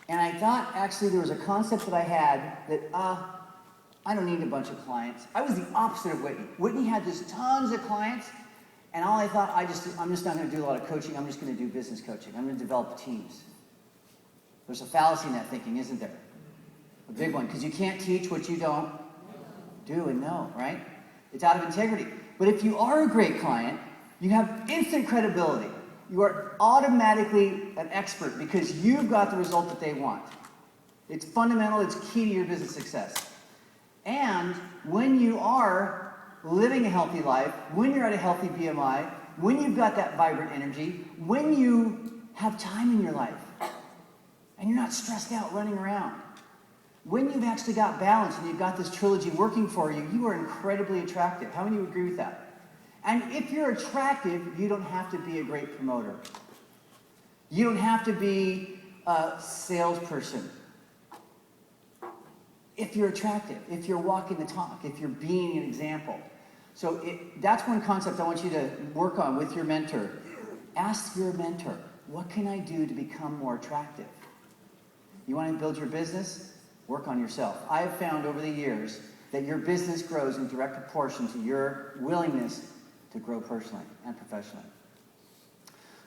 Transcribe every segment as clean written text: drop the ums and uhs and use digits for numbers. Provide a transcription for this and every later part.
And I thought actually there was a concept that I had that, I don't need a bunch of clients. I was the opposite of Whitney. Whitney had just tons of clients, and all I thought, I'm just not going to do a lot of coaching. I'm just going to do business coaching. I'm going to develop teams. There's a fallacy in that thinking, isn't there? A big one, because you can't teach what you don't do and know, right? It's out of integrity. But if you are a great client, you have instant credibility. You are automatically an expert because you've got the result that they want. It's fundamental, it's key to your business success. And when you are living a healthy life, when you're at a healthy BMI, when you've got that vibrant energy, when you have time in your life, and you're not stressed out running around, when you've actually got balance and you've got this trilogy working for you, you are incredibly attractive. How many of you agree with that? And if you're attractive, you don't have to be a great promoter. You don't have to be a salesperson. If you're attractive, if you're walking the talk, if you're being an example. So that's one concept I want you to work on with your mentor. Ask your mentor, what can I do to become more attractive? You want to build your business? Work on yourself. I have found over the years that your business grows in direct proportion to your willingness to grow personally and professionally.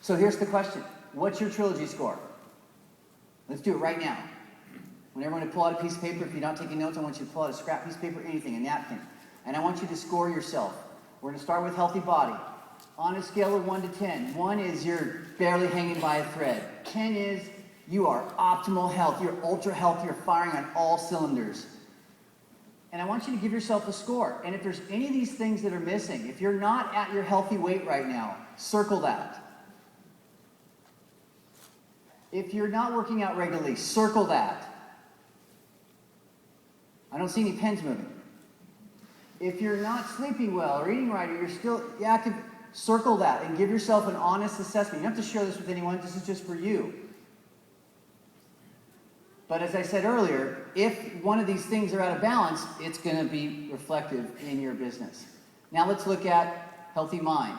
So here's the question. What's your trilogy score? Let's do it right now. When everyone to pull out a piece of paper, if you're not taking notes, I want you to pull out a scrap piece of paper, anything, a napkin. And I want you to score yourself. We're going to start with healthy body. On a scale of 1 to 10, 1 is you're barely hanging by a thread. 10 is you are optimal health. You're ultra healthy. You're firing on all cylinders. And I want you to give yourself a score. And if there's any of these things that are missing, if you're not at your healthy weight right now, circle that. If you're not working out regularly, circle that. I don't see any pens moving. If you're not sleeping well or eating right or you're still active, circle that and give yourself an honest assessment. You don't have to share this with anyone. This is just for you. But as I said earlier, if one of these things are out of balance, it's going to be reflective in your business. Now let's look at healthy mind.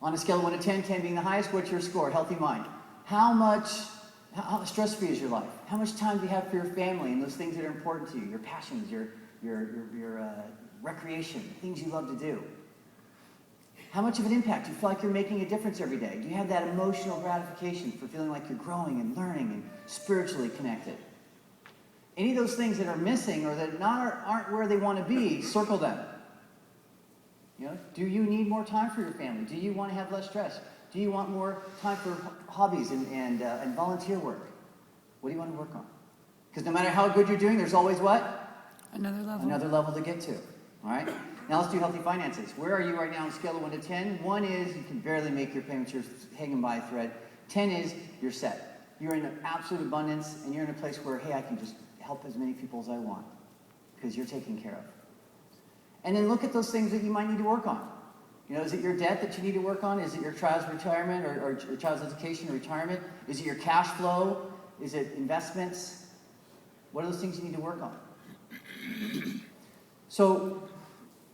On a scale of 1 to 10, 10 being the highest, what's your score? Healthy mind. How stress-free is your life? How much time do you have for your family and those things that are important to you? Your passions, your recreation, things you love to do. How much of an impact? Do you feel like you're making a difference every day? Do you have that emotional gratification for feeling like you're growing and learning and spiritually connected? Any of those things that are missing or that aren't where they want to be, circle them. You know, do you need more time for your family? Do you want to have less stress? Do you want more time for hobbies and volunteer work? What do you want to work on? Because no matter how good you're doing, there's always what? Another level. Another level to get to. All right? Now let's do healthy finances. Where are you right now on a scale of 1 to 10? 1 is you can barely make your payments, you're hanging by a thread. 10 is you're set. You're in absolute abundance and you're in a place where, hey, I can just help as many people as I want because you're taken care of. And then look at those things that you might need to work on. You know, is it your debt that you need to work on? Is it your child's retirement or your child's education or retirement? Is it your cash flow? Is it investments? What are those things you need to work on? So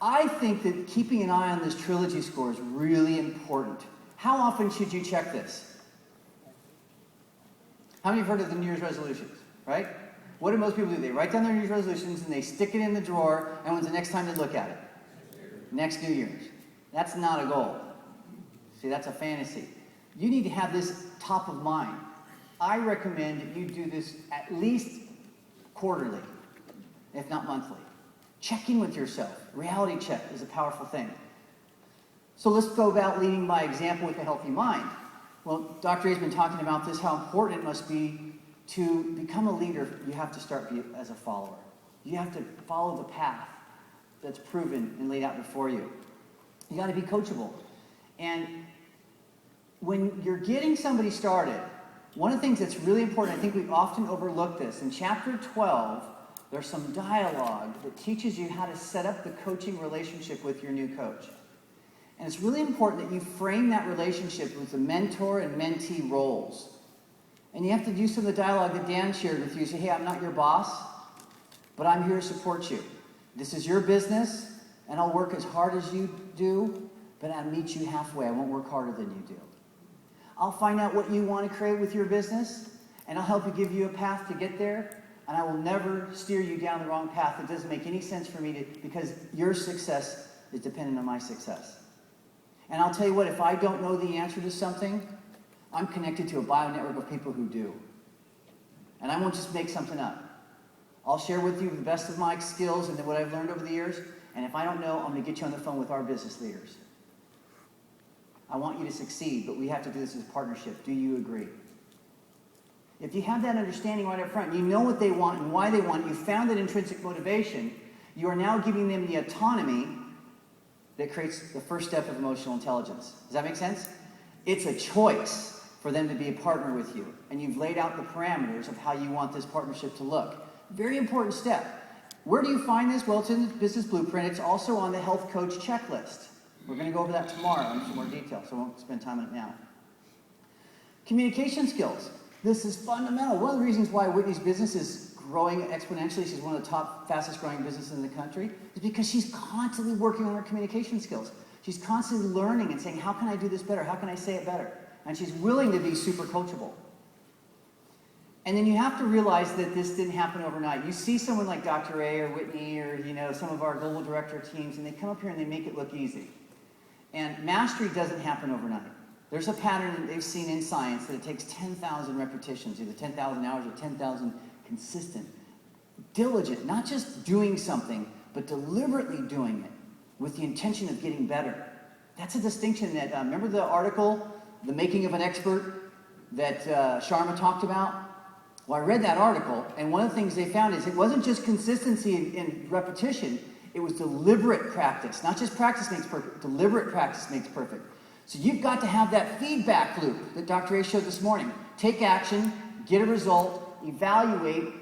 I think that keeping an eye on this trilogy score is really important. How often should you check this? How many have heard of the New Year's resolutions, right? What do most people do? They write down their New Year's resolutions and they stick it in the drawer, and when's the next time they look at it? Next New Year's. That's not a goal. See, that's a fantasy. You need to have this top of mind. I recommend that you do this at least quarterly, if not monthly. Check in with yourself. Reality check is a powerful thing. So let's go about leading by example with a healthy mind. Well, Dr. A's been talking about this, how important it must be to become a leader. You have to start as a follower. You have to follow the path that's proven and laid out before you. You got to be coachable. And when you're getting somebody started, one of the things that's really important, I think we often overlook this. In chapter 12, there's some dialogue that teaches you how to set up the coaching relationship with your new coach. And it's really important that you frame that relationship with the mentor and mentee roles. And you have to do some of the dialogue that Dan shared with you. Say, hey, I'm not your boss, but I'm here to support you. This is your business, and I'll work as hard as you do, but I'll meet you halfway. I won't work harder than you do. I'll find out what you want to create with your business, and I'll help you give you a path to get there, and I will never steer you down the wrong path. It doesn't make any sense for me because your success is dependent on my success. And I'll tell you what, if I don't know the answer to something, I'm connected to a bio network of people who do. And I won't just make something up. I'll share with you the best of my skills and what I've learned over the years, and if I don't know, I'm going to get you on the phone with our business leaders. I want you to succeed, but we have to do this as a partnership. Do you agree? If you have that understanding right up front, you know what they want and why they want it, you found that intrinsic motivation, you are now giving them the autonomy that creates the first step of emotional intelligence. Does that make sense? It's a choice for them to be a partner with you, and you've laid out the parameters of how you want this partnership to look. Very important step. Where do you find this? Well, it's in the Business Blueprint. It's also on the Health Coach Checklist. We're going to go over that tomorrow in some more detail, so I won't spend time on it now. Communication skills. This is fundamental. One of the reasons why Whitney's business is growing exponentially, she's one of the top, fastest growing businesses in the country, is because she's constantly working on her communication skills. She's constantly learning and saying, how can I do this better? How can I say it better? And she's willing to be super coachable. And then you have to realize that this didn't happen overnight. You see someone like Dr. A or Whitney or some of our global director teams, and they come up here and they make it look easy. And mastery doesn't happen overnight. There's a pattern that they've seen in science that it takes 10,000 repetitions, either 10,000 hours or 10,000 consistent, diligent, not just doing something, but deliberately doing it with the intention of getting better. That's a distinction that, remember the article, The Making of an Expert, that Sharma talked about? Well, I read that article, and one of the things they found is it wasn't just consistency in repetition, it was deliberate practice. Not just practice makes perfect, deliberate practice makes perfect. So you've got to have that feedback loop that Dr. A showed this morning. Take action, get a result, evaluate,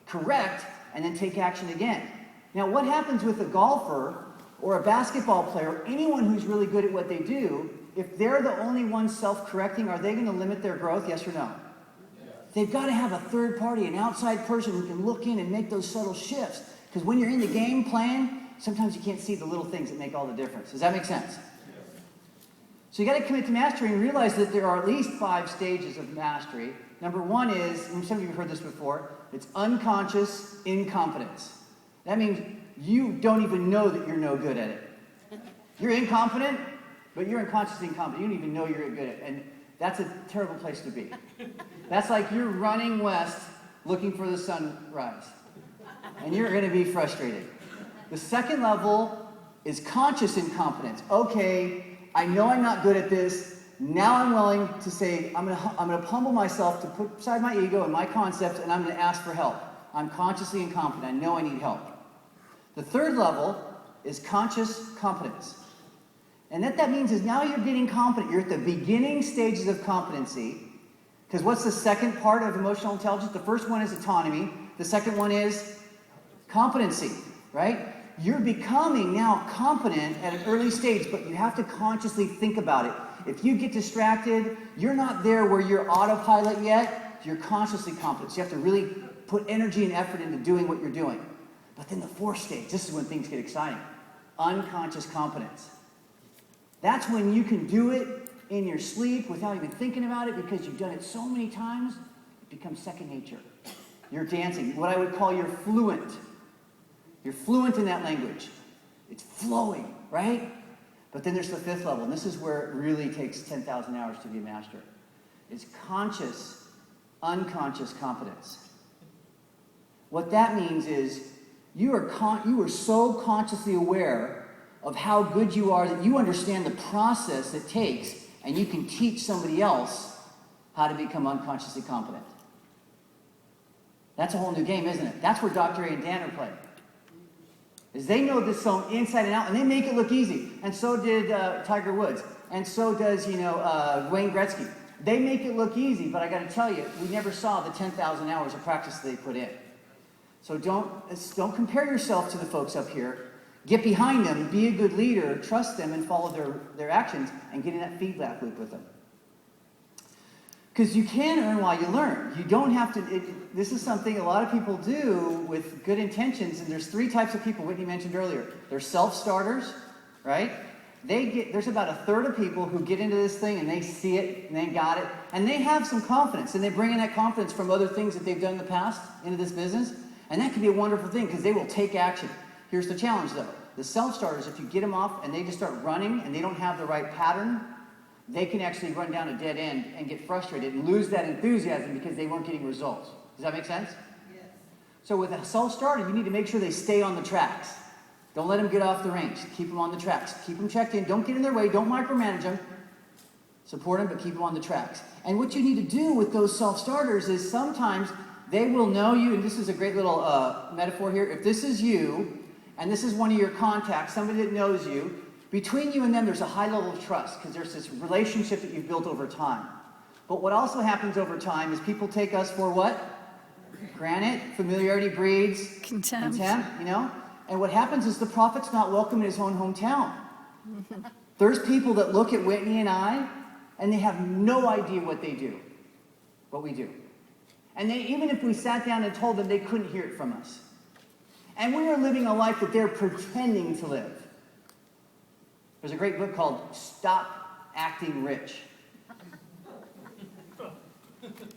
correct, and then take action again. Now, what happens with a golfer or a basketball player, or anyone who's really good at what they do, if they're the only ones self-correcting, are they going to limit their growth, yes or no? They've got to have a third party, an outside person who can look in and make those subtle shifts. Because when you're in the game playing, sometimes you can't see the little things that make all the difference. Does that make sense? So you got to commit to mastery and realize that there are at least 5 stages of mastery. Number 1 is, and some of you have heard this before, it's unconscious incompetence. That means you don't even know that you're no good at it. You're incompetent, but you're unconsciously incompetent. You don't even know you're good at it. And that's a terrible place to be. That's like you're running west looking for the sunrise. And you're going to be frustrated. The second level is conscious incompetence. Okay, I know I'm not good at this. Now I'm willing to say, I'm going to humble myself to put aside my ego and my concepts, and I'm going to ask for help. I'm consciously incompetent. I know I need help. The third level is conscious competence. And what that means is now you're getting competent. You're at the beginning stages of competency. Because what's the second part of emotional intelligence? The first one is autonomy. The second one is competency, right? You're becoming now competent at an early stage, but you have to consciously think about it. If you get distracted, you're not there where you're autopilot yet. You're consciously competent. So you have to really put energy and effort into doing what you're doing. But then the fourth stage, this is when things get exciting. Unconscious competence. That's when you can do it in your sleep without even thinking about it because you've done it so many times, it becomes second nature. You're dancing. What I would call you're fluent. You're fluent in that language. It's flowing, right? But then there's the fifth level, and this is where it really takes 10,000 hours to be a master. It's conscious, unconscious competence. What that means is you are so consciously aware of how good you are that you understand the process it takes, and you can teach somebody else how to become unconsciously competent. That's a whole new game, isn't it? That's where Dr. A and Dan are playing. Is they know this song inside and out, and they make it look easy. And so did Tiger Woods. And so does, Wayne Gretzky. They make it look easy, but I got to tell you, we never saw the 10,000 hours of practice they put in. So don't compare yourself to the folks up here. Get behind them, be a good leader, trust them, and follow their actions, and get in that feedback loop with them. Because you can earn while you learn. You don't have to, this is something a lot of people do with good intentions, and there's 3 types of people Whitney mentioned earlier. They're self-starters, right? There's about a third of people who get into this thing and they see it and they got it and they have some confidence and they bring in that confidence from other things that they've done in the past into this business, and that can be a wonderful thing because they will take action. Here's the challenge though. The self-starters, if you get them off and they just start running and they don't have the right pattern, they can actually run down a dead end and get frustrated and lose that enthusiasm because they weren't getting results. Does that make sense? Yes. So with a self-starter, you need to make sure they stay on the tracks. Don't let them get off the range. Keep them on the tracks. Keep them checked in. Don't get in their way. Don't micromanage them. Support them, but keep them on the tracks. And what you need to do with those self-starters is sometimes they will know you, and this is a great little metaphor here. If this is you, and this is one of your contacts, somebody that knows you, between you and them there's a high level of trust because there's this relationship that you've built over time. But what also happens over time is people take us for what? Granted. Familiarity breeds contempt, you know? And what happens is the prophet's not welcome in his own hometown. There's people that look at Whitney and I, and they have no idea what they do, what we do. And even if we sat down and told them, they couldn't hear it from us. And we are living a life that they're pretending to live. There's a great book called Stop Acting Rich.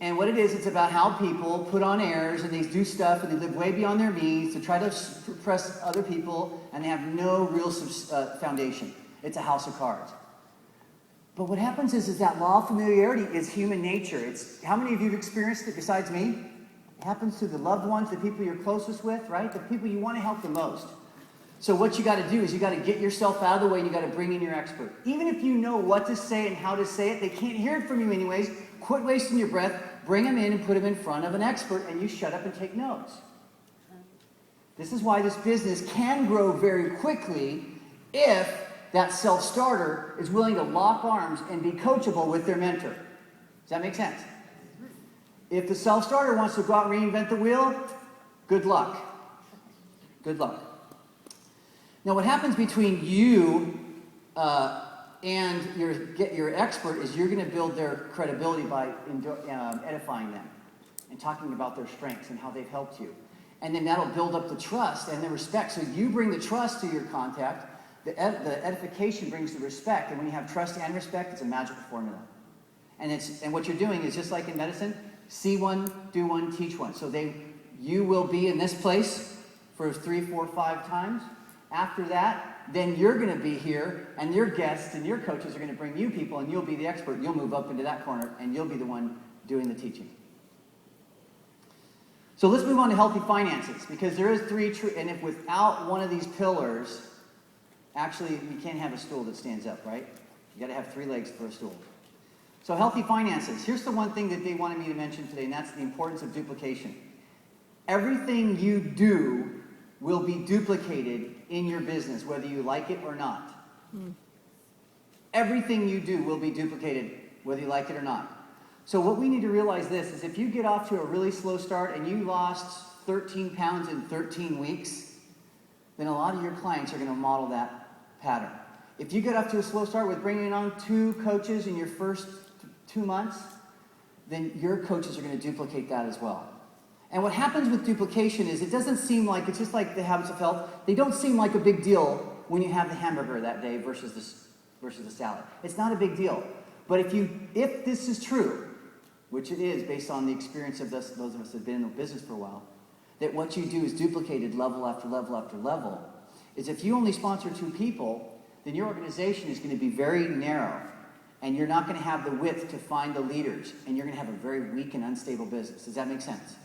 And what it is, it's about how people put on airs and they do stuff and they live way beyond their means to try to impress other people, and they have no real foundation. It's a house of cards. But what happens is that law of familiarity is human nature. It's how many of you have experienced it besides me? It happens to the loved ones, the people you're closest with, right? The people you want to help the most. So what you got to do is you got to get yourself out of the way and you got to bring in your expert. Even if you know what to say and how to say it, they can't hear it from you anyways. Quit wasting your breath. Bring them in and put them in front of an expert, and you shut up and take notes. This is why this business can grow very quickly if that self-starter is willing to lock arms and be coachable with their mentor. Does that make sense? If the self-starter wants to go out and reinvent the wheel, good luck. Good luck. Now, what happens between you and your expert is you're going to build their credibility by edifying them and talking about their strengths and how they've helped you. And then that'll build up the trust and the respect. So you bring the trust to your contact, the edification brings the respect. And when you have trust and respect, it's a magical formula. And what you're doing is just like in medicine, see one, do one, teach one. So you will be in this place for 3, 4, 5 times. After that, then you're going to be here, and your guests and your coaches are going to bring you people, and you'll be the expert. You'll move up into that corner, and you'll be the one doing the teaching. So let's move on to healthy finances, because there is 3 and if without one of these pillars, actually, you can't have a stool that stands up, right? You got to have 3 legs for a stool. So healthy finances. Here's the one thing that they wanted me to mention today, and that's the importance of duplication. Everything you do will be duplicated in your business, whether you like it or not. Everything you do will be duplicated, whether you like it or not. So what we need to realize this is if you get off to a really slow start and you lost 13 pounds in 13 weeks, then a lot of your clients are going to model that pattern. If you get off to a slow start with bringing on 2 coaches in your first 2 months, then your coaches are going to duplicate that as well. And what happens with duplication is it doesn't seem like, it's just like the habits of health, they don't seem like a big deal when you have the hamburger that day versus the salad. It's not a big deal. But if this is true, which it is based on the experience of those of us that have been in the business for a while, that what you do is duplicated level after level after level, is if you only sponsor 2 people, then your organization is going to be very narrow, and you're not going to have the width to find the leaders, and you're going to have a very weak and unstable business. Does that make sense?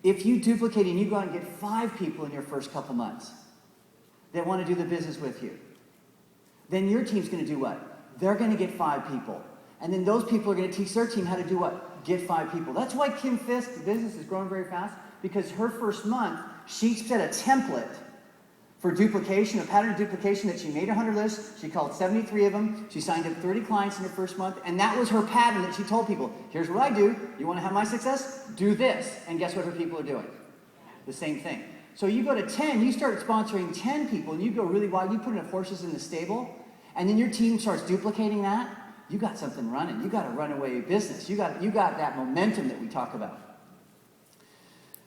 If you duplicate and you go out and get 5 people in your first couple months that want to do the business with you, then your team's going to do what? They're going to get 5 people. And then those people are going to teach their team how to do what? Get 5 people. That's why Kim Fisk, the business is growing very fast, because her first month, she set a template for duplication, a pattern of duplication that she made 100 lists. She called 73 of them. She signed up 30 clients in her first month. And that was her pattern that she told people, here's what I do. You want to have my success? Do this. And guess what her people are doing? The same thing. So you go to 10, you start sponsoring 10 people, and you go really wide. You put enough horses in the stable, and then your team starts duplicating that. You got something running. You got a runaway business. You got that momentum that we talk about.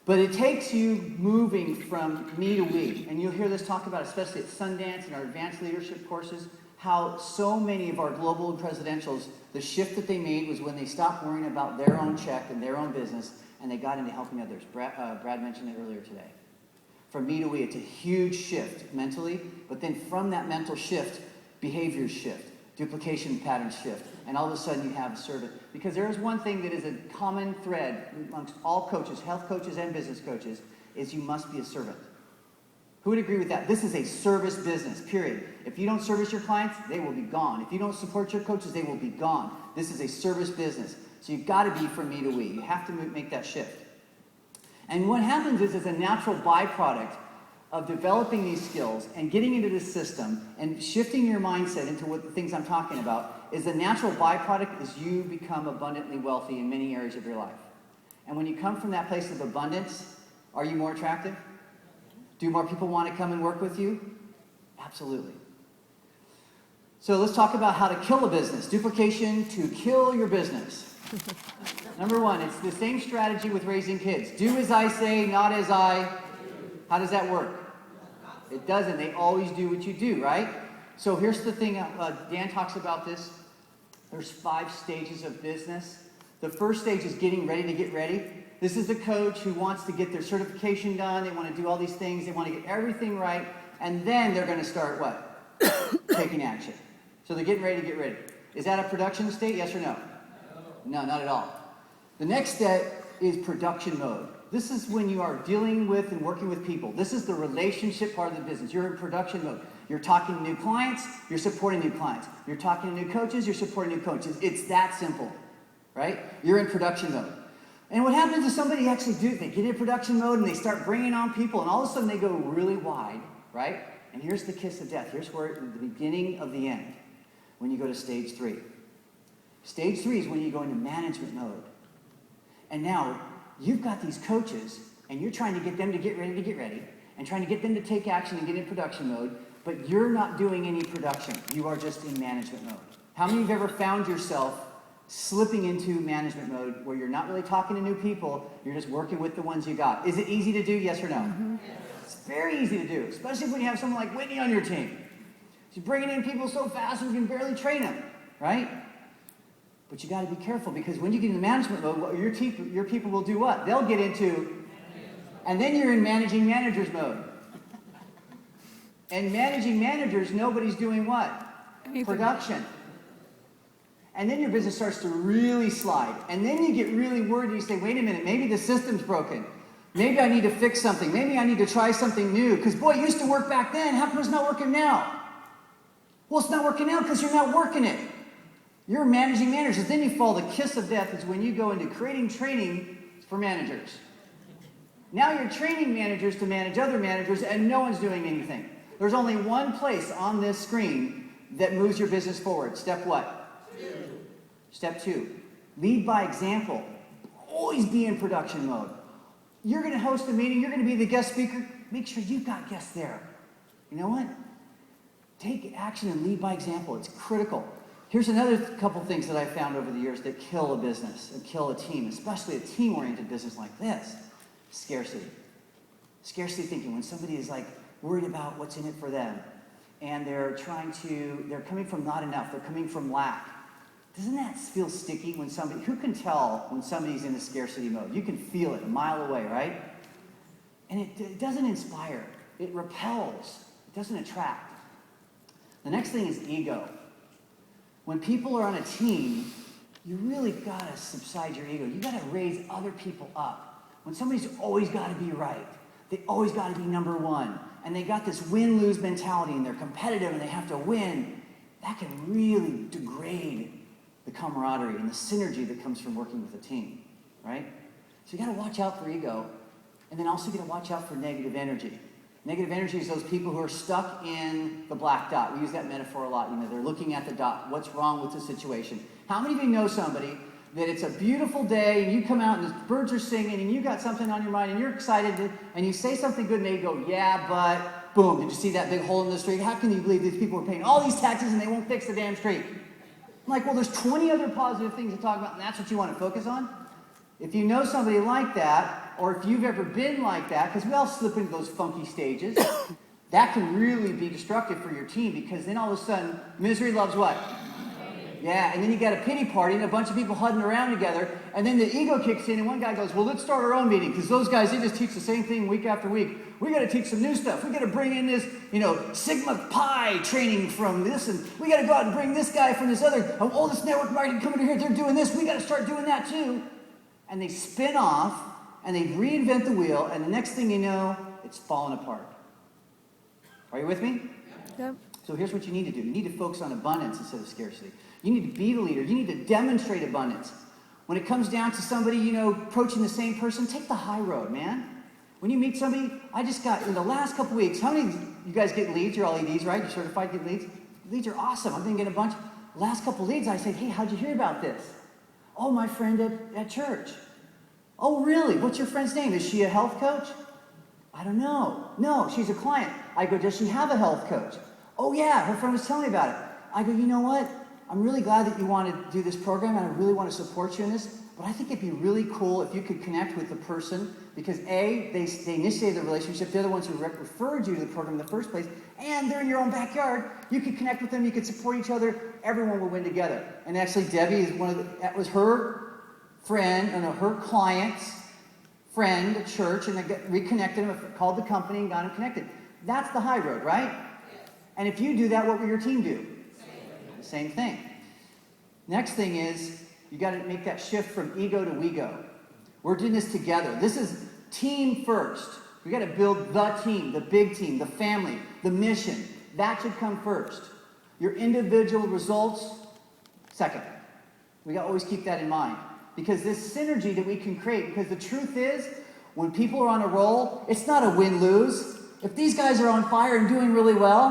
But it takes you moving from me to we. And you'll hear this talk about, especially at Sundance and our advanced leadership courses, how so many of our global presidentials, the shift that they made was when they stopped worrying about their own check and their own business, and they got into helping others. Brad mentioned it earlier today. From me to we, it's a huge shift mentally, but then from that mental shift, behaviors shift, duplication patterns shift, and all of a sudden you have a servant. Because there is one thing that is a common thread amongst all coaches, health coaches and business coaches, is you must be a servant. Who would agree with that? This is a service business, period. If you don't service your clients, they will be gone. If you don't support your coaches, they will be gone. This is a service business. So you've got to be from me to we. You have to make that shift. And what happens is, as a natural byproduct of developing these skills and getting into this system and shifting your mindset into what the things I'm talking about, is the natural byproduct is you become abundantly wealthy in many areas of your life. And when you come from that place of abundance, are you more attractive? Do more people want to come and work with you? Absolutely. So let's talk about how to kill a business. Duplication to kill your business. Number one, it's the same strategy with raising kids. Do as I say, not as I. How does that work? It doesn't. They always do what you do, right? So here's the thing. Dan talks about this. There's 5 stages of business. The first stage is getting ready to get ready. This is the coach who wants to get their certification done. They want to do all these things. They want to get everything right. And then they're going to start what? Taking action. So they're getting ready to get ready. Is that a production state? Yes or no? No, not at all. The next step is production mode. This is when you are dealing with and working with people. This is the relationship part of the business. You're in production mode. You're talking to new clients. You're supporting new clients. You're talking to new coaches. You're supporting new coaches. It's that simple, right? You're in production mode. And what happens is somebody actually they get in production mode and they start bringing on people, and all of a sudden they go really wide, right? And here's the kiss of death. Here's where the beginning of the end, when you go to stage 3. Stage 3 is when you go into management mode. And now you've got these coaches, and you're trying to get them to get ready, and trying to get them to take action and get in production mode, but you're not doing any production. You are just in management mode. How many of you have ever found yourself slipping into management mode where you're not really talking to new people, you're just working with the ones you got? Is it easy to do, yes or no? Mm-hmm. It's very easy to do, especially when you have someone like Whitney on your team. She's bringing in people so fast you can barely train them, right? But you got to be careful, because when you get into management mode, your people will do what? They'll get into, and then you're in managing managers mode. And managing managers, nobody's doing what? Production. And then your business starts to really slide. And then you get really worried and you say, wait a minute, maybe the system's broken. Maybe I need to fix something. Maybe I need to try something new. Because boy, it used to work back then. How come it's not working now? Well, it's not working now because you're not working it. You're managing managers. Then you fall. The kiss of death is when you go into creating training for managers. Now you're training managers to manage other managers, and no one's doing anything. There's only one place on this screen that moves your business forward. Step what? Step 2, lead by example. Always be in production mode. You're going to host a meeting. You're going to be the guest speaker. Make sure you've got guests there. You know what? Take action and lead by example. It's critical. Here's another couple things that I found over the years that kill a business and kill a team, especially a team-oriented business like this. Scarcity. Scarcity thinking. When somebody is like worried about what's in it for them, and they're coming from not enough. They're coming from lack. Doesn't that feel sticky when who can tell when somebody's in a scarcity mode? You can feel it a mile away, right? And it doesn't inspire. It repels. It doesn't attract. The next thing is ego. When people are on a team, you really gotta subside your ego. You gotta raise other people up. When somebody's always gotta be right, they always gotta be number one, and they got this win-lose mentality, and they're competitive and they have to win, that can really degrade the camaraderie and the synergy that comes from working with a team, right? So you got to watch out for ego, and then also you got to watch out for negative energy. Negative energy is those people who are stuck in the black dot. We use that metaphor a lot. You know, they're looking at the dot. What's wrong with the situation? How many of you know somebody that it's a beautiful day and you come out and the birds are singing and you got something on your mind and you're excited and you say something good and they go, yeah, but boom, did you see that big hole in the street? How can you believe these people are paying all these taxes and they won't fix the damn street? I'm like, well, there's 20 other positive things to talk about, and that's what you want to focus on? If you know somebody like that, or if you've ever been like that, because we all slip into those funky stages, That can really be destructive for your team, because then all of a sudden, misery loves what? Yeah, and then you got a pity party and a bunch of people huddling around together, and then the ego kicks in, and one guy goes, well, let's start our own meeting, because those guys, they just teach the same thing week after week. We got to teach some new stuff. We got to bring in this, Sigma Pi training from this, and we got to go out and bring this guy from this other, oh, this network marketing coming here, they're doing this, we got to start doing that too. And they spin off, and they reinvent the wheel, and the next thing you know, it's falling apart. Are you with me? Yep. So here's what you need to do. You need to focus on abundance instead of scarcity. You need to be the leader. You need to demonstrate abundance. When it comes down to somebody, approaching the same person, take the high road, man. When you meet somebody, I just got, in the last couple weeks, how many of you guys get leads? You're all EDs, right? You're certified to get leads? Leads are awesome. I'm going to get a bunch. Last couple leads, I said, hey, how'd you hear about this? Oh, my friend at church. Oh, really? What's your friend's name? Is she a health coach? I don't know. No, she's a client. I go, does she have a health coach? Oh, yeah, her friend was telling me about it. I go, you know what? I'm really glad that you want to do this program, and I really want to support you in this, but I think it'd be really cool if you could connect with the person, because A, they initiated the relationship, they're the ones who referred you to the program in the first place, and they're in your own backyard. You could connect with them, you could support each other, everyone will win together. And actually, Debbie is that was her friend, her client's friend at church, and they reconnected him, called the company, and got him connected. That's the high road, right? And if you do that, what will your team do? Same thing. Next thing is, you got to make that shift from ego to we go. We're doing this together. This is team first. We got to build the team, the big team, the family, the mission. That should come first. Your individual results, second. We got to always keep that in mind. Because this synergy that we can create, because the truth is, when people are on a roll, it's not a win-lose. If these guys are on fire and doing really well,